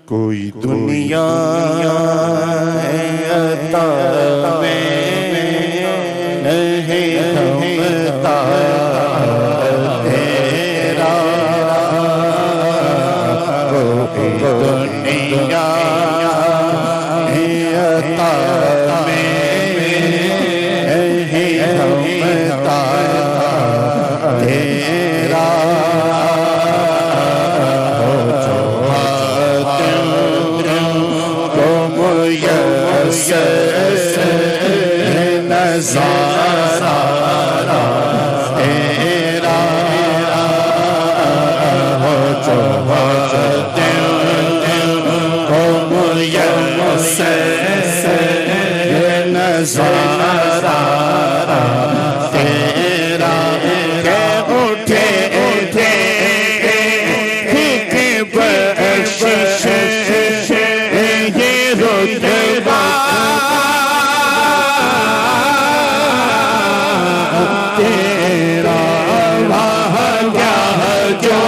कोई दुनिया अता में नहीं थमता तेरा, कोई दुनिया अता में नहीं थमता तेरा। नज़ारा तेरा हो जो को मुयस्सर नज़ारा तेरा के उठे उठे के बख्शिश ये रुतबा तेरा वाह क्या जो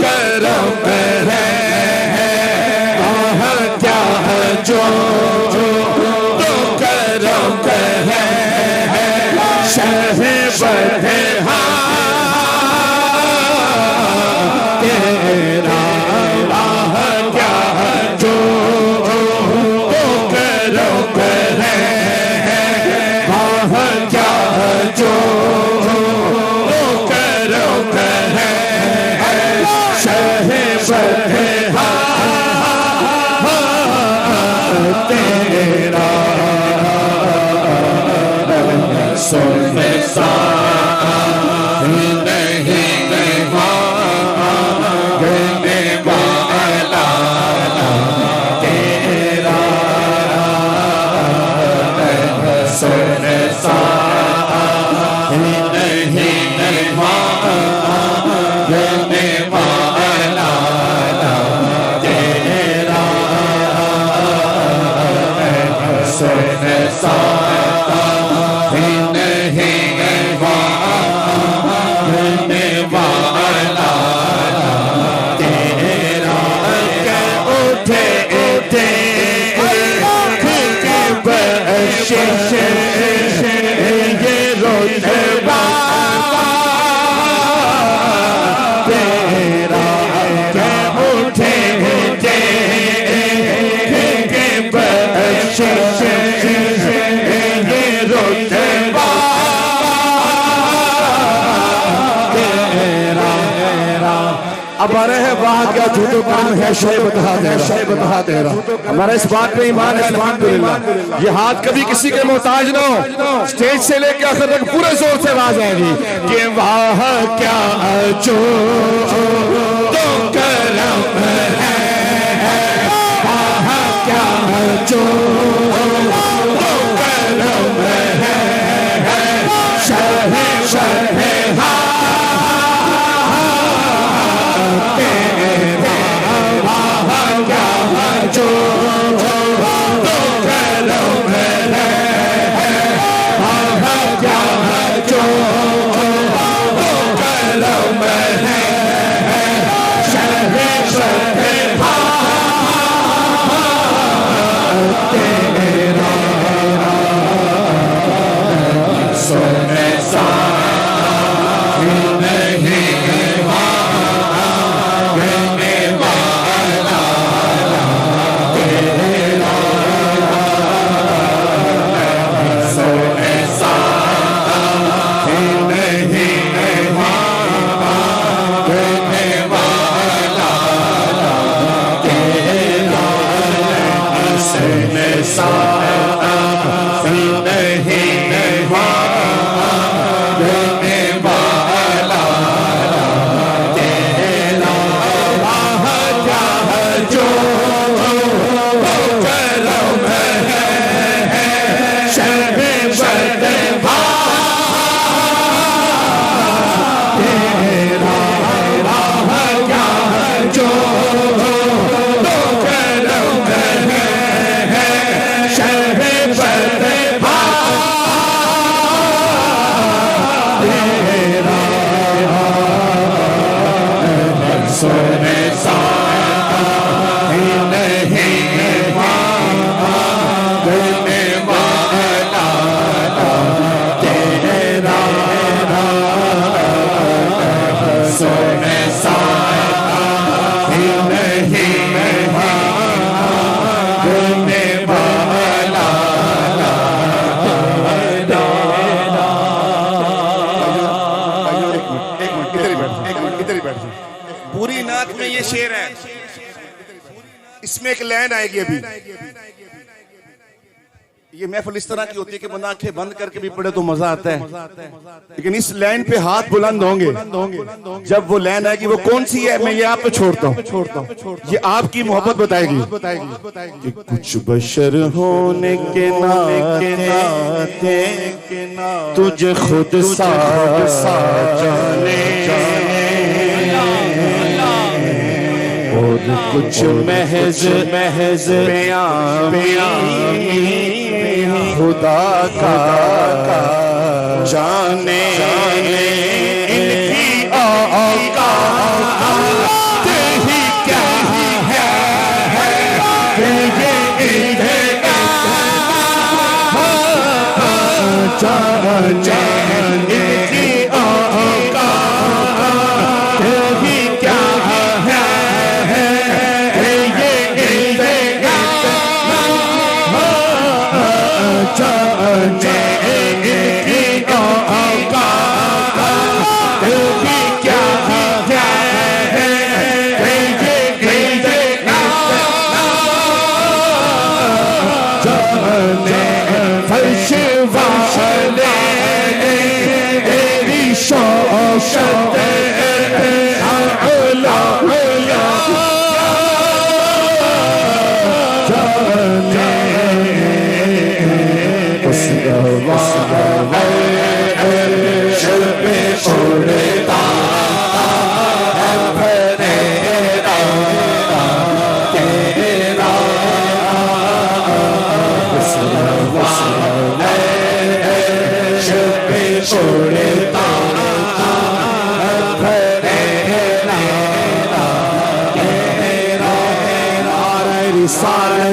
करम है, वाह क्या जो करम है, शहबत तेरा वाह क्या जो करम है, वाह क्या जो करम है, शहबत तेरा सुनता नहीं मांगने वाला तेरा सुनता नहीं मांगने वाला तेरा सुनता नहीं मांगने वाला तेरा के उठे उठे के बख्शिश ये रुतबा तेरा के उठे उठे के बख्शिश ये रुतबा तेरा। अब अरे है वाह क्या झूठो काम है, शय बता दे रहा हमारा इस बात पे ईमान है अल्हम्दुलिल्लाह। ये हाथ कभी किसी के मोहताज ना हो, स्टेज से लेकर आखिर तक पूरे जोर से आवाज आएगी कि वाह क्या जो करम है, वाह क्या जो करम है, शहबत जो करम है, वाह क्या जो करम है, शहबत तेरा ये शेर है, इसमें एक लाइन आएगी अभी। ये महफिल इस तरह की होती है कि बंदा आंखें बंद करके भी पढ़े तो मजा आता है, लेकिन इस लाइन पे हाथ बुलंद होंगे जब वो लाइन आएगी। वो कौन सी है, मैं ये आप पे छोड़ता हूँ, ये आपकी मोहब्बत बताएगी कि कुछ बशर होने के नाते तुझे खुद सा जाने और कुछ महज खुदा का जाने। इनकी औकात ही क्या है, इनकी औकात ही क्या है,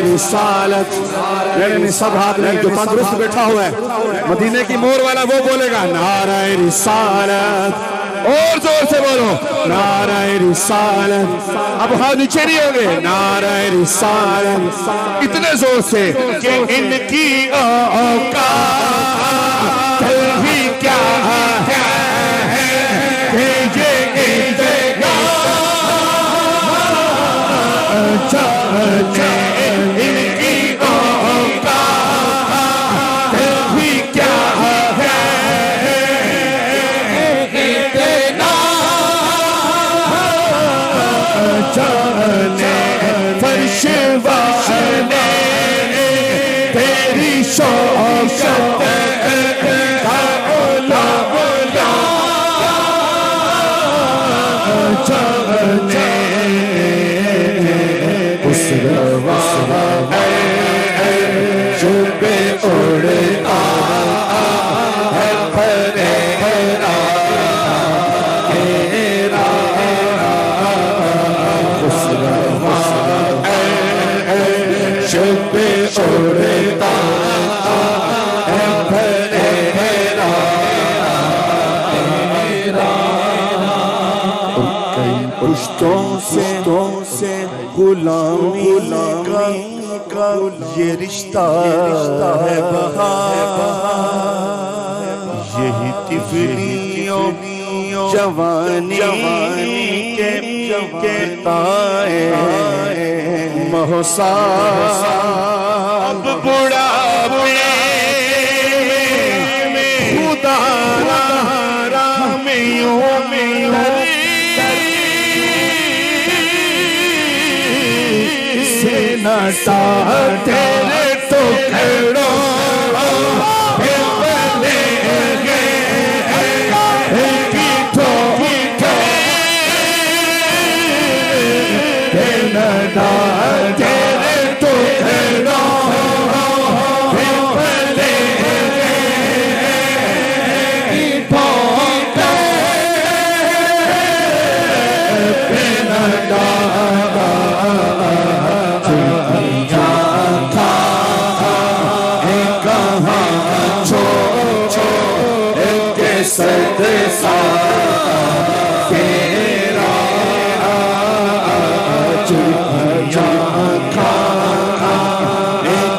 रिसालत। मेरे सब हाथ में जो तंदुरुस्त बैठा हुआ है, मदीने की मोर वाला वो बोलेगा नाराए रिसालत। और जोर से बोलो नाराए रिसालत। अब हाथ नीचे नहीं होंगे, नाराए रिसालत इतने जोर से कि इनकी औकात ही क्या है, इनकी औकात भी क्या है, इतना जाने फर्श वाले तेरी शौकत का ओला जाने जुबे उड़ता है फरेरा तेरा जुबे उड़ता है फरेरा तेरा। कई पुश्तों से गुलामी का ये रिश्ता है यही तिफलियों जवानी के ताए महोसा। अब बुढ़ापे में खुदा में नशा तेरे तो खड़ो तेरे तो खड़ो सदसा तेरा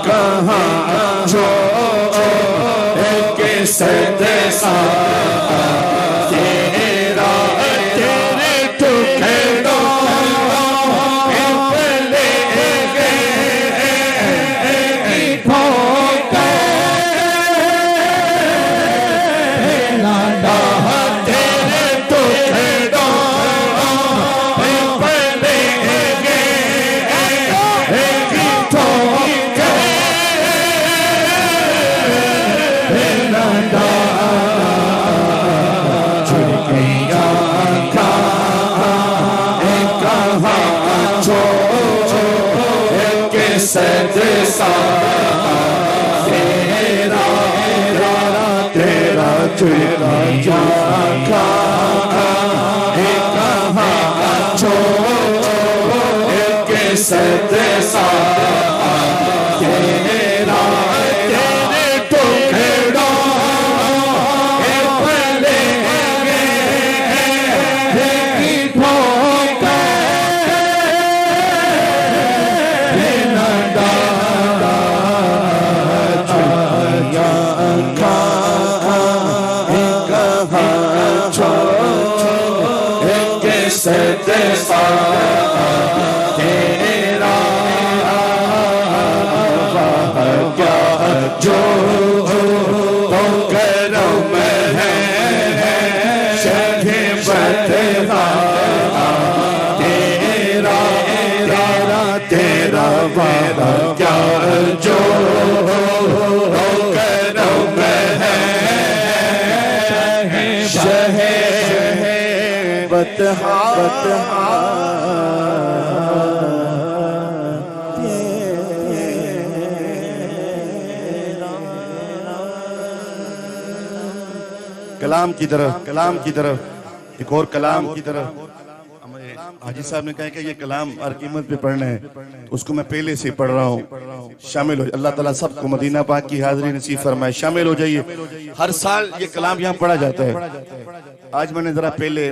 कहाँ जो के सदसा तेरा तेरे तो खेड़ो नंदा झुकिया कहाँ छोड़ के सदसा तेरा तेरा झुकिया कहाँ छोड़ के सदसा तेरा तेरे टुकड़ों के पले की ठोकर नंदा झुकिया कहाँ छोड़ के सदसा तेरा क्या जो करम है शहे बतहा तेरा तेरा तेरा वादा क्या जो करम है शहे बतहा कलाम की तरफ एक और कलाम की तरफ हाजी साहब ने कहा कि ये कलाम हर कीमत पे पढ़ना है, तो उसको मैं पहले से पढ़ रहा हूँ। शामिल हो, अल्लाह ताला सबको मदीना पाक की हाज़िरी नसीब फरमाए। शामिल हो जाइए। हर साल ये कलाम यहाँ पढ़ा जाता है। आज मैंने जरा पहले